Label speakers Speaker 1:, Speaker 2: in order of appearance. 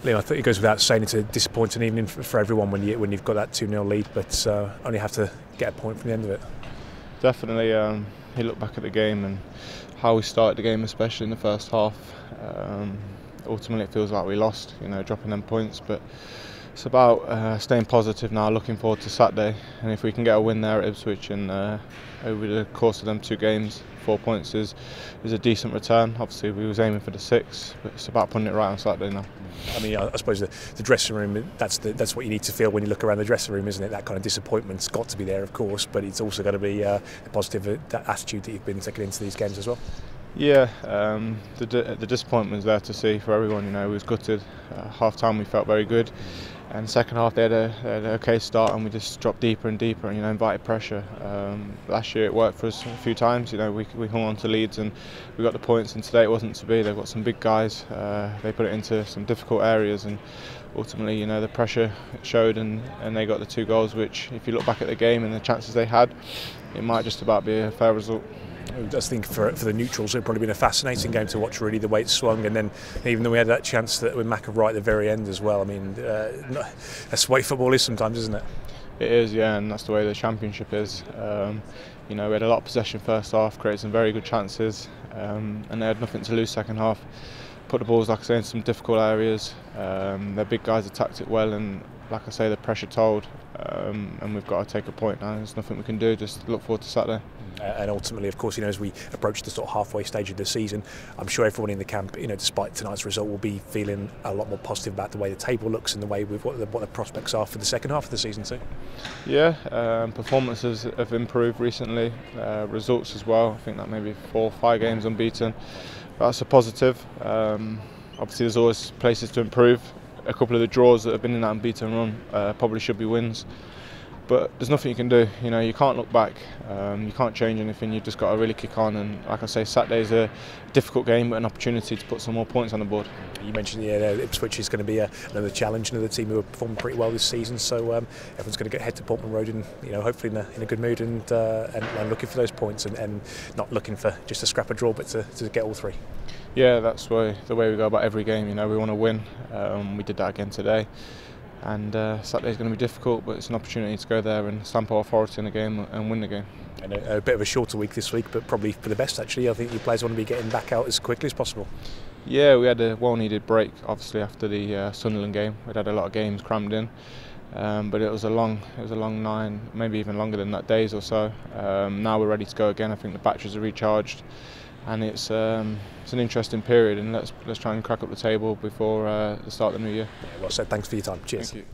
Speaker 1: Liam, I think it goes without saying it's a disappointing evening for everyone when you've got that 2-0 lead, but only have to get a point from the end of it.
Speaker 2: Definitely, he looked back at the game and how we started the game, especially in the first half. Ultimately, it feels like we lost, dropping them points, but it's about staying positive now, looking forward to Saturday, and if we can get a win there at Ipswich and over the course of them 2 games, 4 points is a decent return. Obviously we was aiming for the 6, but it's about putting it right on Saturday now.
Speaker 1: I mean, I suppose the dressing room, that's what you need to feel when you look around the dressing room, isn't it? That kind of disappointment's got to be there, of course, but it's also got to be the positive that attitude that you've been taking into these games as well.
Speaker 2: Yeah, the disappointment's there to see for everyone. We was gutted. Half time we felt very good, and second half they had an okay start, and we just dropped deeper and deeper, and invited pressure. Last year it worked for us a few times. We hung on to leads and we got the points, and today it wasn't to be. They've got some big guys. They put it into some difficult areas, and ultimately, the pressure showed, and they got the 2 goals. Which, if you look back at the game and the chances they had, it might just about be a fair result.
Speaker 1: I just think for the neutrals, it'd probably been a fascinating game to watch, really, the way it swung, and then even though we had that chance that with Macca right at the very end as well. I mean, that's the way football is sometimes, isn't it?
Speaker 2: It is, yeah, and that's the way the Championship is. We had a lot of possession first half, created some very good chances, and they had nothing to lose second half. Put the balls, like I say, in some difficult areas. Their big guys attacked it well, and like I say, the pressure told, and we've got to take a point now. There's nothing we can do, just look forward to Saturday.
Speaker 1: And ultimately, of course, as we approach the sort of halfway stage of the season, I'm sure everyone in the camp, despite tonight's result, will be feeling a lot more positive about the way the table looks and the way what the prospects are for the second half of the season too. Yeah,
Speaker 2: performances have improved recently, results as well. I think that maybe 4 or 5 games unbeaten. That's a positive. Obviously, there's always places to improve. A couple of the draws that have been in that unbeaten run probably should be wins. But there's nothing you can do. You can't look back. You can't change anything. You've just got to really kick on. And like I say, Saturday's a difficult game, but an opportunity to put some more points on the board.
Speaker 1: You mentioned Ipswich is going to be another challenge, another team who have performed pretty well this season. So everyone's going to head to Portman Road and hopefully in a good mood and looking for those points and not looking for just a scrap of draw, but to get all 3.
Speaker 2: Yeah, that's the way we go about every game. We want to win. We did that again today. And Saturday's going to be difficult, but it's an opportunity to go there and stamp our authority in the game and win the game.
Speaker 1: And a bit of a shorter week this week, but probably for the best actually. I think your players want to be getting back out as quickly as possible.
Speaker 2: Yeah, we had a well-needed break, obviously, after the Sunderland game. We'd had a lot of games crammed in, but it was a long 9, maybe even longer than that, days or so. Now we're ready to go again. I think the batteries are recharged, and it's an interesting period. And let's try and crack up the table before the start of the new year.
Speaker 1: Yeah, well said. Thanks for your time. Cheers.
Speaker 2: Thank you.